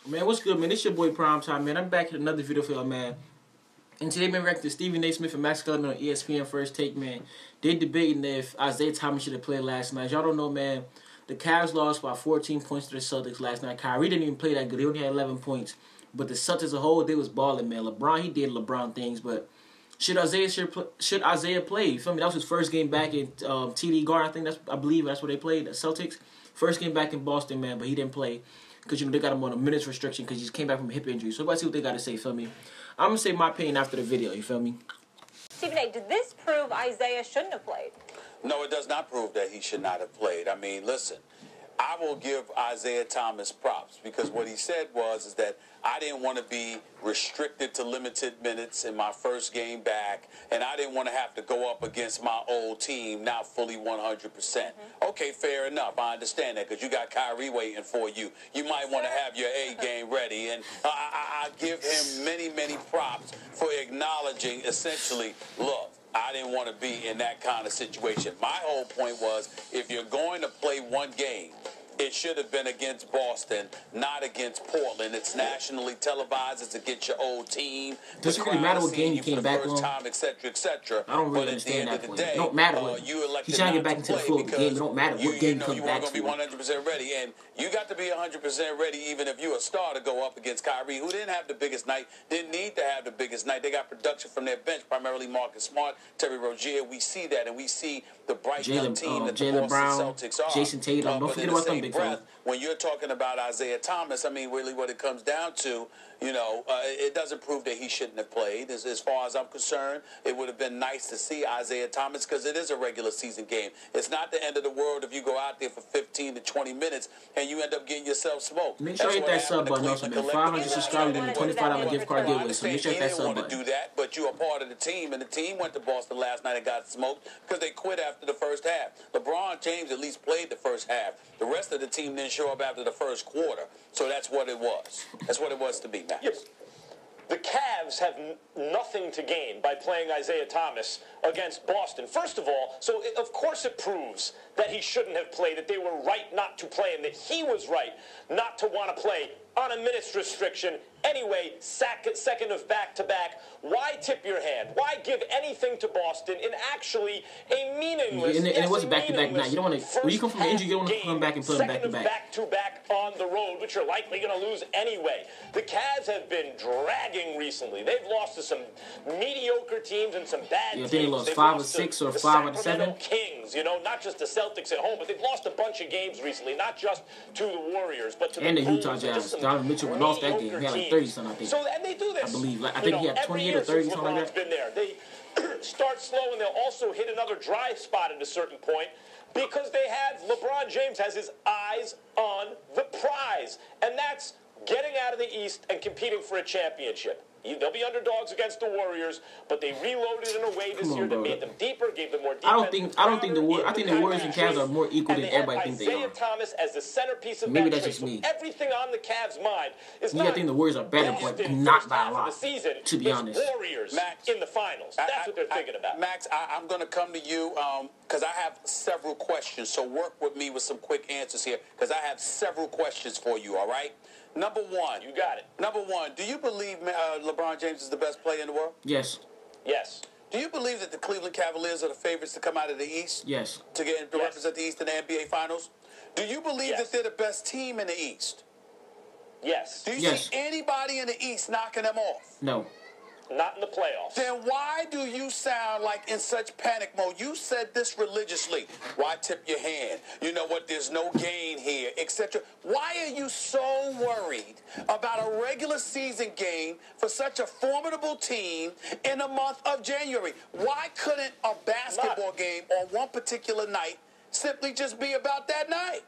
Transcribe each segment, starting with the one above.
Man, what's good, man? It's your boy Primetime, man. I'm back with another video for y'all, man. And today, man, we're reacting to Stephen A. Smith and Max Kellerman on ESPN First Take, man. They debating if Isaiah Thomas should have played last night. Y'all don't know, man. The Cavs lost by 14 points to the Celtics last night. Kyrie didn't even play that good. He only had 11 points. But the Celtics as a whole, they was balling, man. LeBron, he did LeBron things, but should Isaiah play? You feel me? That was his first game back in TD Garden. I believe that's where they played, the Celtics. First game back in Boston, man, but he didn't play. Because, they got him on a minutes restriction because he just came back from a hip injury. So let's see what they got to say, feel me? I'm going to say my opinion after the video, you feel me? Stephen A., did this prove Isaiah shouldn't have played? No, it does not prove that he should not have played. I mean, listen, I will give Isaiah Thomas props because what he said is that I didn't want to be restricted to limited minutes in my first game back, and I didn't want to have to go up against my old team, now fully 100%. Okay, fair enough. I understand that because you got Kyrie waiting for you. You might want to have your A game ready, and I give him many, many props for acknowledging essentially, look, I didn't want to be in that kind of situation. My whole point was if you're going to play one game, it should have been against Boston, not against Portland. It's nationally televised. It's against your old team. Does it really matter what game you came back on? Et cetera, et cetera. I don't really understand that point. It don't matter what. He's trying to get back into the flow of the game. It don't matter what game you come back to. You weren't going to be 100% ready, and you got to be 100% ready even if you're a star to go up against Kyrie, who didn't have the biggest night, didn't need to have the biggest night. They got production from their bench, primarily Marcus Smart, Terry Rozier. We see that, and we see the bright young team that the Boston Celtics are. Jason Tatum. Don't forget about them big fellas. When you're talking about Isaiah Thomas, I mean, really what it comes down to, it doesn't prove that he shouldn't have played. As far as I'm concerned, it would have been nice to see Isaiah Thomas because it is a regular season game. It's not the end of the world if you go out there for 15 to 20 minutes and you end up getting yourself smoked. Make sure you hit that sub button also, man. 500 subscribers and a $25 gift card giveaway, so make sure you hit that sub button. You didn't want to do that, but you are part of the team, and the team went to Boston last night and got smoked because they quit after the first half. LeBron James at least played the first half. The rest of the team didn't show up after the first quarter, so that's what it was. That's what it was to be, Max. Yep. The Cavs have nothing to gain by playing Isaiah Thomas against Boston. First of all, of course it proves that he shouldn't have played, that they were right not to play him, that he was right not to want to play on a minutes restriction. Anyway, second of back-to-back. Why tip your hand? Why give anything to Boston in actually a meaningless, and it wasn't back-to-back night. You don't want to, when you come from an injury, you don't want to come back and play them back-to-back. Back-to-back on the road, which you're likely going to lose anyway. The Cavs have been dragging recently. They've lost to some mediocre teams and some bad teams. They lost 5 or 6 or 5 out of 7. Kings, not just the Celtics at home, but they've lost a bunch of games recently, not just to the Warriors, but to the Utah Jazz. Donovan Mitchell lost that game. He had like 30-something, I think. So, and they do this. I believe. I think he had 28 or 30, something like that. Been there. They start slow, and they'll also hit another dry spot at a certain point because they have LeBron James has his eyes on the prize, and that's getting out of the East and competing for a championship. They'll be underdogs against the Warriors, but they reloaded in a way this year that made them deeper, gave them more defense. I think the Warriors and Cavs are more equal than everybody thinks they are. Isaiah Thomas as the centerpiece of maybe that that's just me. Everything on the Cavs' mind is I think the Warriors are better, but not by a lot. To be honest, Warriors in the finals. That's what they're thinking about. Max, I'm going to come to you because I have several questions. So work with me with some quick answers here because I have several questions for you. All right. Number one. You got it. Number one, do you believe LeBron James is the best player in the world? Yes. Yes. Do you believe that the Cleveland Cavaliers are the favorites to come out of the East? Yes. To represent the East in the NBA Finals? Do you believe that they're the best team in the East? Yes. Do you see anybody in the East knocking them off? No. Not in the playoffs. Then why do you sound like in such panic mode? You said this religiously. Why tip your hand? You know what? There's no gain here, etc. Why are you so worried about a regular season game for such a formidable team in the month of January? Why couldn't a basketball game on one particular night simply just be about that night?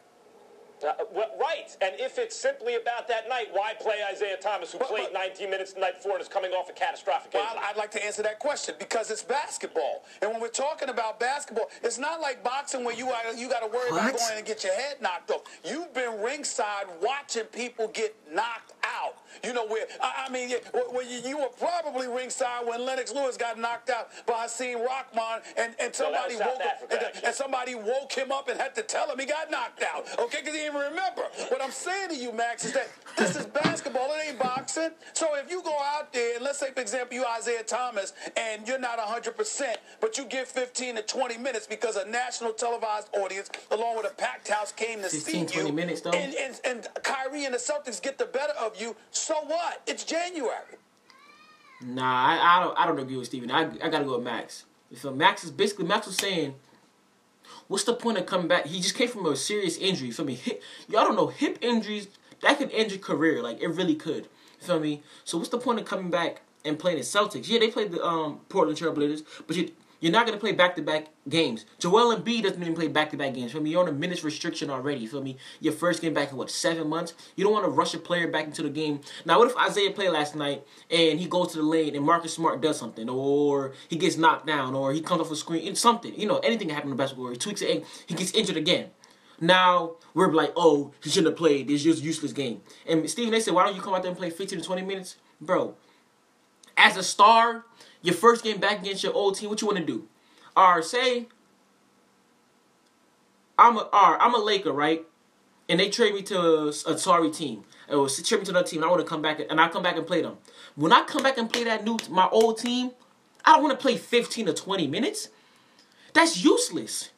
Right, and if it's simply about that night, why play Isaiah Thomas, who played 19 minutes the night before and is coming off a catastrophic injury? Well, I'd like to answer that question because it's basketball. And when we're talking about basketball, it's not like boxing where you got to worry about going and get your head knocked off. You've been ringside watching people get knocked out. You were probably ringside when Lennox Lewis got knocked out by Hakeem Rahman, and somebody woke him up and had to tell him he got knocked out. Okay, because he didn't remember. What I'm saying to you, Max, is that this is basketball. basketball. It ain't boxing. So if you go out there, and let's say, for example, you Isaiah Thomas, and you're not 100%, but you give 15 to 20 minutes because a national televised audience, along with a packed house, came to 15, see you. 20 minutes, though. And Kyrie and the Celtics get the better of you, so what? It's January. Nah, I don't agree with Steven. I gotta go with Max. So Max was saying, what's the point of coming back? He just came from a serious injury. You feel me? Y'all don't know, hip injuries, that could end your career. Like, it really could. You feel me? So what's the point of coming back and playing the Celtics? Yeah, they played the Portland Trail Blazers, but you're not going to play back-to-back games. Joel Embiid doesn't even play back-to-back games. You feel me? You're on a minutes restriction already. You feel me? Your first game back in, 7 months? You don't want to rush a player back into the game. Now, what if Isaiah played last night and he goes to the lane and Marcus Smart does something, or he gets knocked down, or he comes off a screen, it's something. You know, anything can happen in basketball. Or he tweaks it, he gets injured again. Now, we're like, oh, he shouldn't have played. It's just a useless game. And Stephen, they said, why don't you come out there and play 15 to 20 minutes? Bro, as a star, your first game back against your old team, what you want to do? Or say, I'm a Laker, right? And they trade me to a sorry team. Or trade me to another team, and I want to come back, and I come back and play them. When I come back and play my old team, I don't want to play 15 to 20 minutes. That's useless.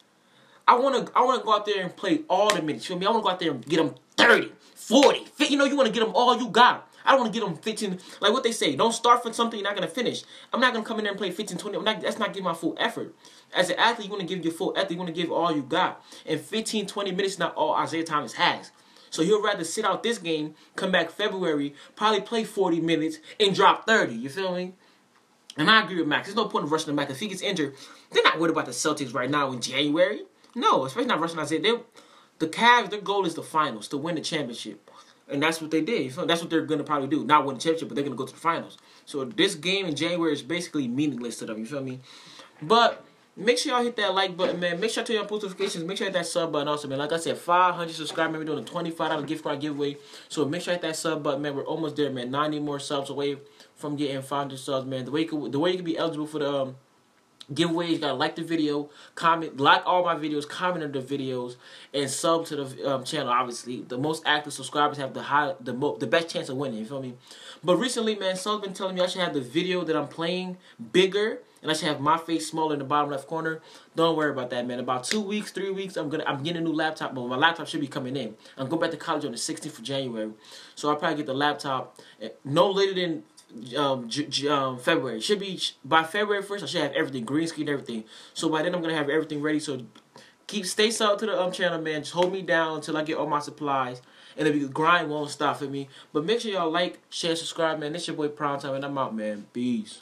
I want to go out there and play all the minutes. You feel me? I want to go out there and get them 30, 40, 50. You know, you want to get them all you got. I don't want to get them 15. Like what they say, don't start for something you're not going to finish. I'm not going to come in there and play 15, 20. That's not giving my full effort. As an athlete, you want to give your full effort. You want to give all you got. And 15, 20 minutes is not all Isaiah Thomas has. So he'll rather sit out this game, come back February, probably play 40 minutes, and drop 30. You feel me? And I agree with Max. There's no point in rushing him back. If he gets injured, they're not worried about the Celtics right now in January. No, especially not rushing Isaiah. The Cavs, their goal is the finals, to win the championship. And that's what they did. That's what they're going to probably do. Not win the championship, but they're going to go to the finals. So this game in January is basically meaningless to them. You feel me? But make sure y'all hit that like button, man. Make sure y'all turn on post notifications. Make sure you hit that sub button also, man. Like I said, 500 subscribers. We're doing a $25 gift card giveaway. So make sure you hit that sub button, man. We're almost there, man. 90 more subs away from getting 500 subs, man. The way you can be eligible for the giveaway, you gotta like the video, comment, like all my videos, comment on the videos, and sub to the channel. Obviously, the most active subscribers have the best chance of winning. You feel me? But recently, man, someone's been telling me I should have the video that I'm playing bigger, and I should have my face smaller in the bottom left corner. Don't worry about that, man. About 2 weeks, 3 weeks, I'm getting a new laptop, but my laptop should be coming in. I'm going back to college on the 16th of January, so I'll probably get the laptop no later than February. Should be by February 1st. I should have everything, green screen, everything. So by then I'm gonna have everything ready. So stay sub to the channel, man. Just hold me down until I get all my supplies, and the grind won't stop for me. But make sure y'all like, share, subscribe, man. This your boy Primetime, and I'm out, man. Peace.